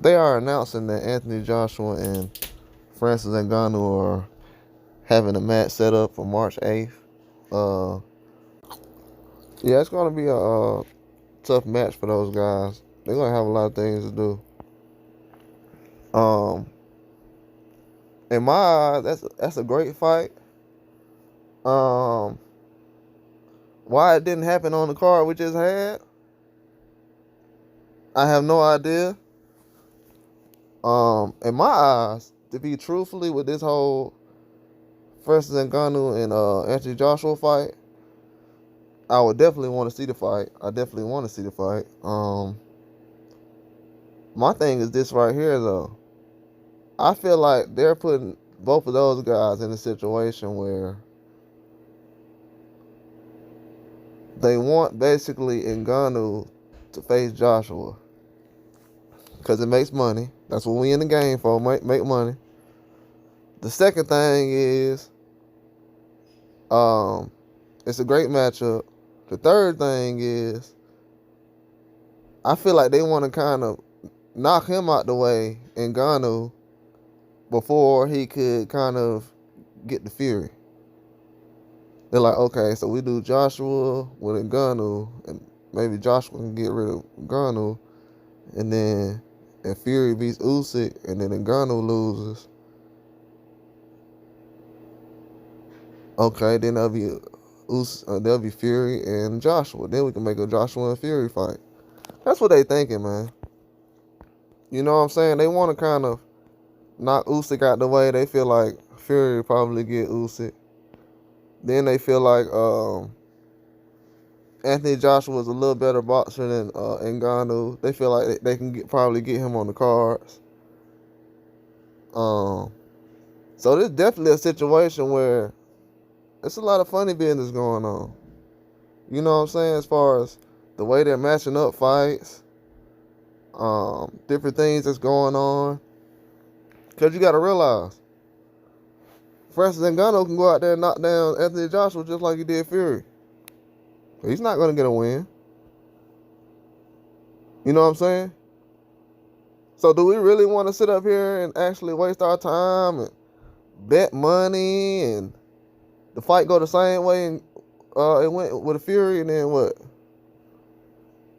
They are announcing that Anthony Joshua and Francis Ngannou are having a match set up for March 8th. Uh, yeah, it's gonna be a tough match for those guys. They're gonna have a lot of things to do. Um, in my eyes, that's a great fight. Um, why it didn't happen on the card we just had, I have no idea. In my eyes, to be truthfully with this whole Francis Ngannou and Anthony Joshua fight, I would definitely want to see the fight. I definitely want to see the fight. My thing is this right here though. I feel like they're putting both of those guys in a situation where they want basically Ngannou to face Joshua because it makes money. That's what we in the game for, make money. The second thing is, it's a great matchup. The third thing is, I feel like they want to kind of knock him out the way, Ngannou, before he could kind of get the Fury. They're like, okay, so we do Joshua with Ngannou, and maybe Joshua can get rid of Ngannou, and then if Fury beats Usyk, and then Ngannou loses, okay, then there'll be Fury and Joshua. Then we can make a Joshua and Fury fight. That's what they thinking, man. You know what I'm saying? They want to kind of knock Usyk out the way. They feel like Fury probably get Usyk. Then they feel like Anthony Joshua is a little better boxer than Ngannou. They feel like they can probably get him on the cards. So this is definitely a situation where it's a lot of funny business going on. You know what I'm saying? As far as the way they're matching up fights, different things that's going on. Because you got to realize, Francis Ngannou can go out there and knock down Anthony Joshua just like he did Fury. He's not going to get a win. You know what I'm saying? So do we really want to sit up here and actually waste our time and bet money and the fight go the same way and it went with a Fury, and then what?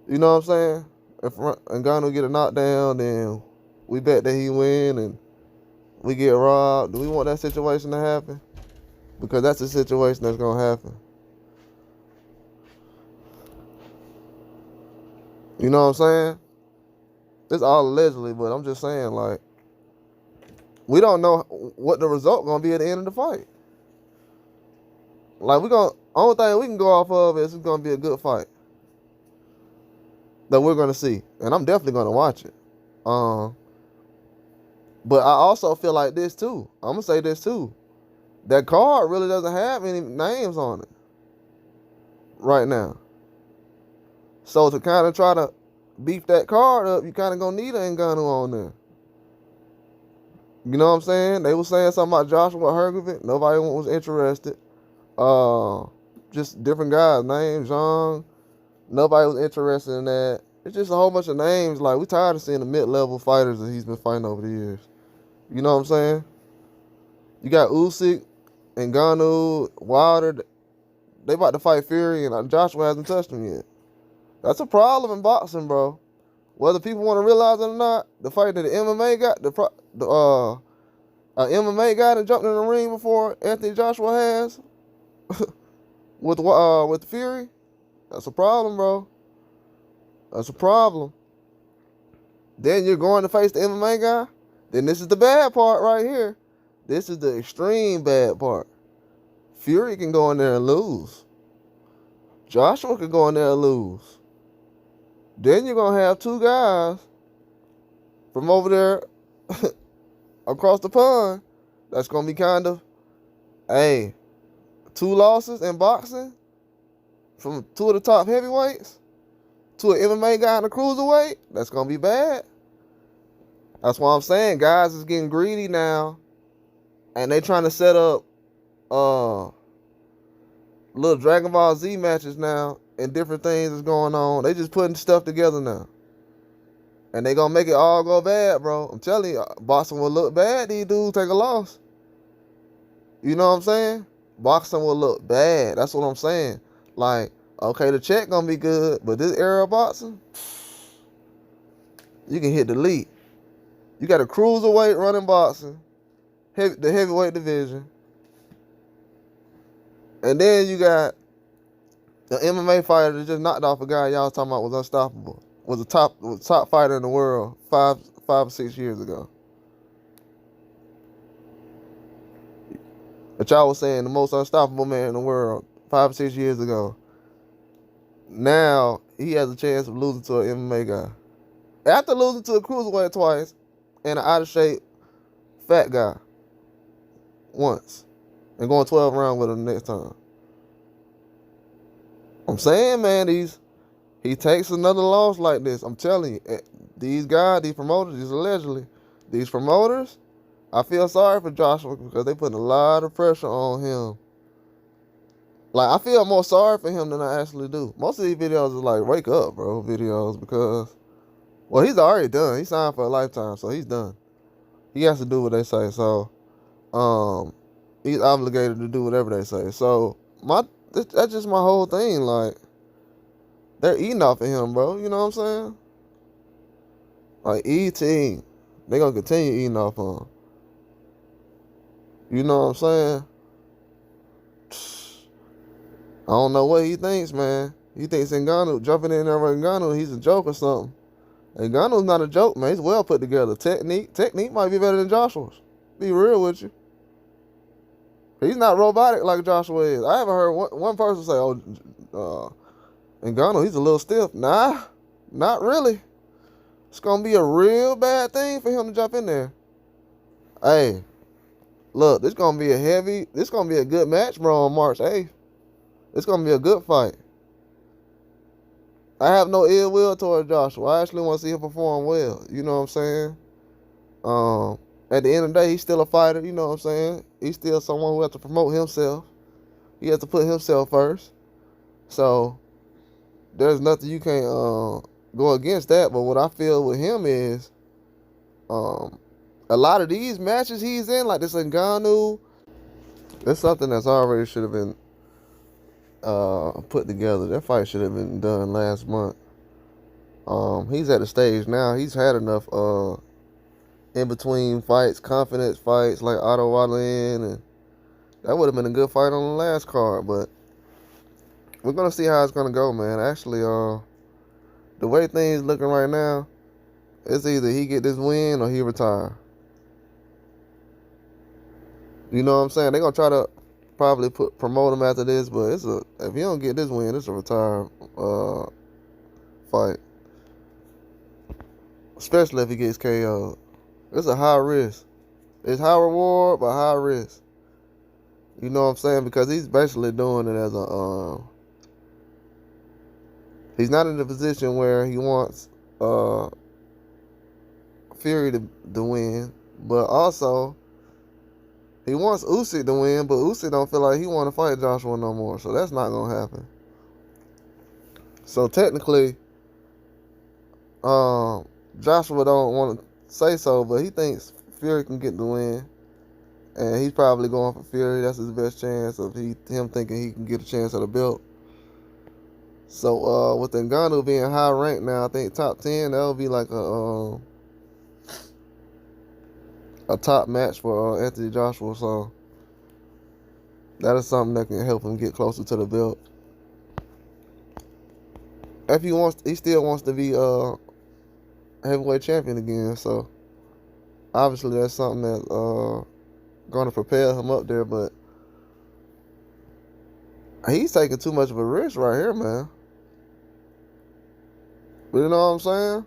You know what I'm saying? If Ngannou get a knockdown, then we bet that he win and we get robbed. Do we want that situation to happen? Because that's the situation that's going to happen. You know what I'm saying? It's all allegedly, but I'm just saying, like, we don't know what the result going to be at the end of the fight. Like, only thing we can go off of is it's going to be a good fight that we're going to see. And I'm definitely going to watch it. But I also feel like this, too. I'm going to say this, too. That card really doesn't have any names on it right now. So to kind of try to beef that card up, you kind of going to need an Ngannou on there. You know what I'm saying? They were saying something about Joshua Hergovich. Nobody was interested. Just different guys' names, Zhang. Nobody was interested in that. It's just a whole bunch of names. Like, we tired of seeing the mid-level fighters that he's been fighting over the years. You know what I'm saying? You got Usyk, Ngannou, Wilder. They about to fight Fury, and Joshua hasn't touched him yet. That's a problem in boxing, bro. Whether people want to realize it or not, the fight that the MMA got, MMA guy that jumped in the ring before Anthony Joshua has with Fury, that's a problem, bro. That's a problem. Then you're going to face the MMA guy. Then this is the bad part right here. This is the extreme bad part. Fury can go in there and lose. Joshua can go in there and lose. Then you're going to have two guys from over there across the pond that's going to be kind of, hey, two losses in boxing from two of the top heavyweights to an MMA guy in a cruiserweight. That's going to be bad. That's why I'm saying guys is getting greedy now, and they trying to set up little Dragon Ball Z matches now, and different things is going on. They just putting stuff together now. And they gonna make it all go bad, bro. I'm telling you, boxing will look bad. These dudes take a loss. You know what I'm saying? Boxing will look bad. That's what I'm saying. Like, okay, the check gonna be good, but this era of boxing, you can hit delete. You got a cruiserweight running boxing, the heavyweight division, and then you got the MMA fighter that just knocked off a guy y'all was talking about was unstoppable. Was the top fighter in the world 5 or 6 years ago. But y'all was saying the most unstoppable man in the world 5 or 6 years ago. Now he has a chance of losing to an MMA guy. After losing to a cruiserweight twice and an out of shape fat guy once. And going 12 rounds with him the next time. I'm saying, man, he takes another loss like this. I'm telling you, these guys, these promoters, these promoters, I feel sorry for Joshua because they put a lot of pressure on him. Like, I feel more sorry for him than I actually do. Most of these videos is like, wake up, bro, videos, because, well, he's already done. He signed for a lifetime, so he's done. He has to do what they say, so he's obligated to do whatever they say. So, that's just my whole thing, like, they're eating off of him, bro. You know what I'm saying? Like, E-Team, they gonna continue eating off of him. You know what I'm saying? I don't know what he thinks, man. He thinks Ngannou, jumping in there with Ngannou, he's a joke or something. Ngannou's not a joke, man. He's well put together. Technique might be better than Joshua's. Be real with you. He's not robotic like Joshua is. I haven't heard one person say, Ngannou, he's a little stiff. Nah, not really. It's going to be a real bad thing for him to jump in there. Hey, look, this going to be a good match, bro, on March 8th. It's going to be a good fight. I have no ill will towards Joshua. I actually want to see him perform well. You know what I'm saying? At the end of the day, he's still a fighter. You know what I'm saying? He's still someone who has to promote himself. He has to put himself first. So, there's nothing you can't go against that. But what I feel with him is a lot of these matches he's in, like this Ngannou, that's something that's already should have been put together. That fight should have been done last month. He's at a stage now. He's had enough in between fights, confidence fights like Otto Wallin, and that would have been a good fight on the last card. But we're gonna see how it's gonna go, man. Actually, the way things looking right now, it's either he get this win or he retire. You know what I'm saying? They're gonna try to probably promote him after this, but if he don't get this win, it's a retire fight. Especially if he gets KO'd. It's a high risk. It's high reward, but high risk. You know what I'm saying? Because he's basically doing it as a he's not in a position where he wants Fury to win, but also he wants Usyk to win, but Usyk don't feel like he want to fight Joshua no more, so that's not gonna happen. So technically, Joshua don't want to say so, but he thinks Fury can get the win, and he's probably going for Fury. That's his best chance of him thinking he can get a chance at a belt. So with Ngannou being high ranked now, I think top 10, that'll be like a top match for Anthony Joshua. So that is something that can help him get closer to the belt. If he still wants to be heavyweight champion again. So obviously that's something that's going to propel him up there. But he's taking too much of a risk right here, man. You know what I'm saying?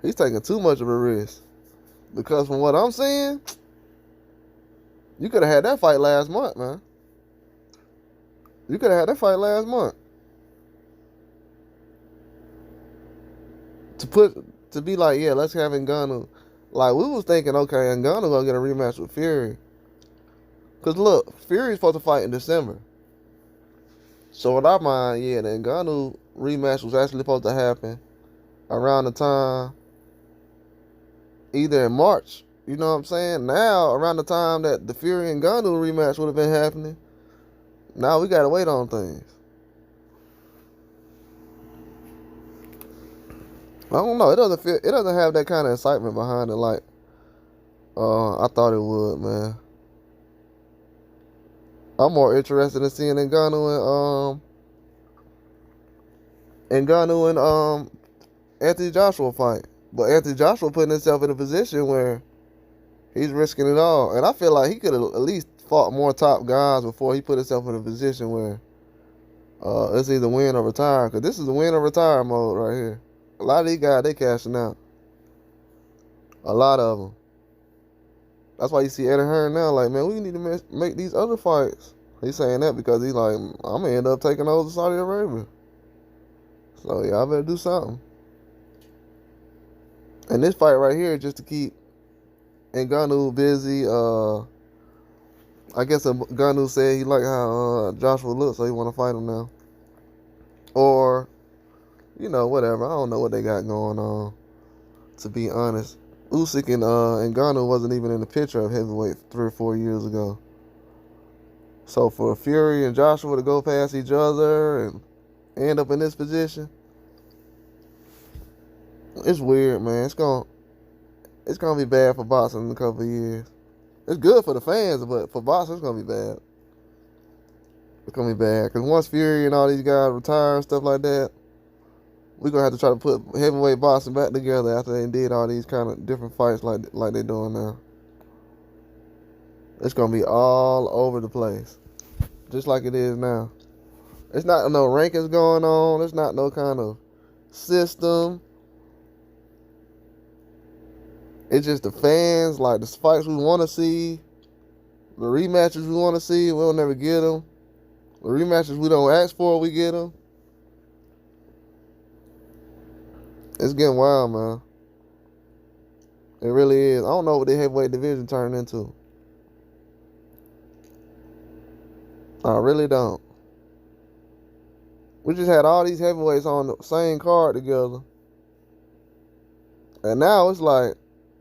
He's taking too much of a risk. Because from what I'm seeing, you could have had that fight last month, man. You could have had that fight last month. To be like, yeah, let's have Ngannou. Like, we was thinking, okay, Ngannou gonna get a rematch with Fury. Because, look, Fury's supposed to fight in December. So, in our mind, yeah, the Ngannou rematch was actually supposed to happen around the time either in March. You know what I'm saying? Now, around the time that the Fury and Ngannou rematch would have been happening, now we gotta wait on things. I don't know. It doesn't have that kind of excitement behind it like I thought it would, man. I'm more interested in seeing Ngannou and Anthony Joshua fight. But Anthony Joshua putting himself in a position where he's risking it all. And I feel like he could have at least fought more top guys before he put himself in a position where it's either win or retire. Because this is a win or retire mode right here. A lot of these guys, they cashing out. A lot of them. That's why you see Eddie Hearn now like, man, we need to make these other fights. He's saying that because he's like, I'm going to end up taking over Saudi Arabia. So, yeah, I better do something. And this fight right here is just to keep Ngannou busy. I guess Ngannou said he liked how Joshua looks, so he want to fight him now. Or, you know, whatever. I don't know what they got going on, to be honest. Usyk and Ngannou wasn't even in the picture of heavyweight 3 or 4 years ago. So for Fury and Joshua to go past each other and end up in this position, it's weird, man. It's gonna be bad for boxing in a couple of years. It's good for the fans, but for boxing, it's gonna be bad. It's gonna be bad because once Fury and all these guys retire and stuff like that, we're gonna have to try to put heavyweight boxing back together after they did all these kind of different fights like they're doing now. It's gonna be all over the place, just like it is now. It's not no rankings going on. It's not no kind of system. It's just the fans, like the fights we want to see, the rematches we want to see, we'll never get them. The rematches we don't ask for, we get them. It's getting wild, man. It really is. I don't know what the heavyweight division turned into. I really don't. We just had all these heavyweights on the same card together. And now it's like,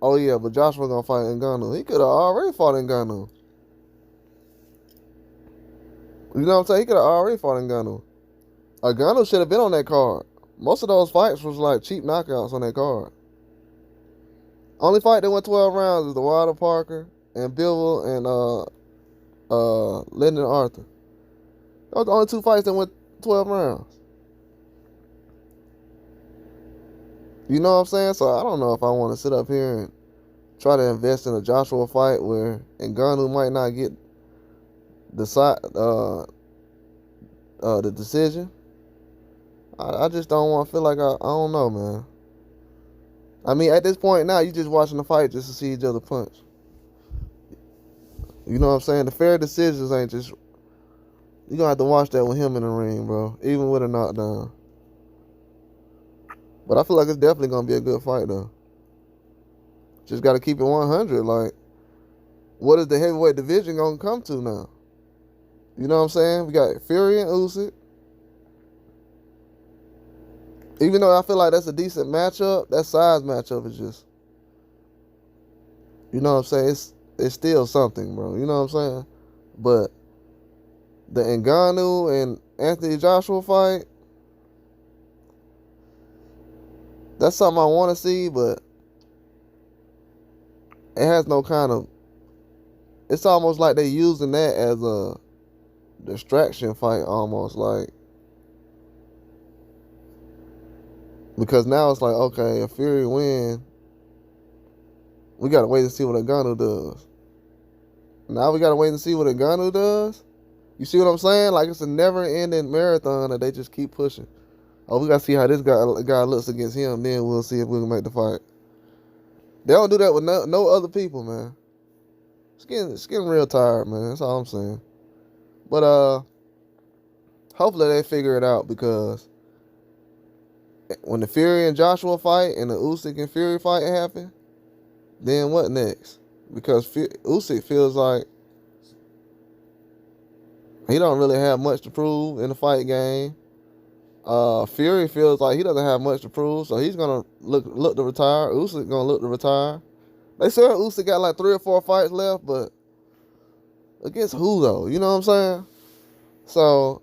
oh yeah, but Joshua gonna fight Ngannou. He could have already fought Ngannou. You know what I'm saying? He could have already fought Ngannou. Ngannou should have been on that card. Most of those fights was like cheap knockouts on that card. Only fight that went 12 rounds is the Wilder Parker and Bivol and Lyndon Arthur. Those are the only 2 fights that went 12 rounds. You know what I'm saying? So I don't know if I want to sit up here and try to invest in a Joshua fight where Ngannou might not get the decision. I just don't want to feel like I don't know, man. I mean, at this point now, you just watching the fight just to see each other punch. You know what I'm saying? The fair decisions ain't just... You're going to have to watch that with him in the ring, bro. Even with a knockdown. But I feel like it's definitely going to be a good fight, though. Just got to keep it 100. Like, what is the heavyweight division going to come to now? You know what I'm saying? We got Fury and Usyk. Even though I feel like that's a decent matchup, that size matchup is just... You know what I'm saying? It's still something, bro. You know what I'm saying? But the Ngannou and Anthony Joshua fight, that's something I want to see, but it has no kind of... It's almost like they using that as a distraction fight, almost like... Because now it's like, okay, if Fury win, we got to wait and see what Ngannou does. Now we got to wait and see what Ngannou does? You see what I'm saying? Like, it's a never-ending marathon that they just keep pushing. Oh, we got to see how this guy looks against him, then we'll see if we can make the fight. They don't do that with no other people, man. It's getting real tired, man. That's all I'm saying. But hopefully they figure it out, because when the Fury and Joshua fight and the Usyk and Fury fight happen, then what next? Because Usyk feels like he don't really have much to prove in the fight game. Fury feels like he doesn't have much to prove, so he's gonna look to retire. Usyk gonna look to retire. They said Usyk got like 3 or 4 fights left, but against who though? You know what I'm saying? So,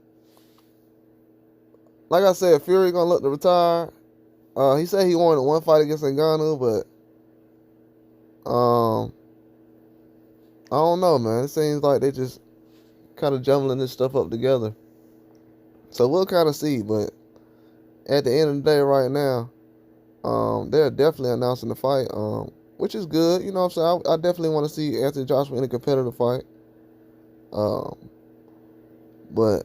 like I said, Fury gonna look to retire. He said he wanted 1 fight against Ngannou, but I don't know, man. It seems like they just kind of jumbling this stuff up together. So we'll kind of see, but at the end of the day, right now, they're definitely announcing the fight, which is good. You know what I'm saying? I definitely want to see Anthony Joshua in a competitive fight. But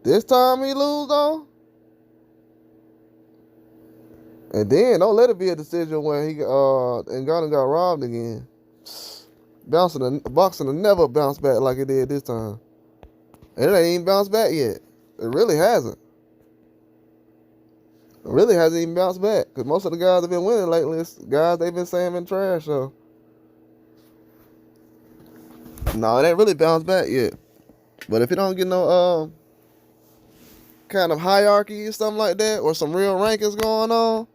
this time he lose though, and then don't let it be a decision where Ngannou got robbed again. Boxing will never bounce back like it did this time. And it ain't even bounced back yet. It really hasn't. It really hasn't even bounced back. Because most of the guys that have been winning lately is guys they've been saying been trash. So, no, it ain't really bounced back yet. But if it don't get no kind of hierarchy or something like that, or some real rankings going on,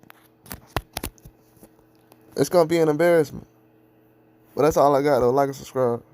it's going to be an embarrassment. But that's all I got, though. Like and subscribe.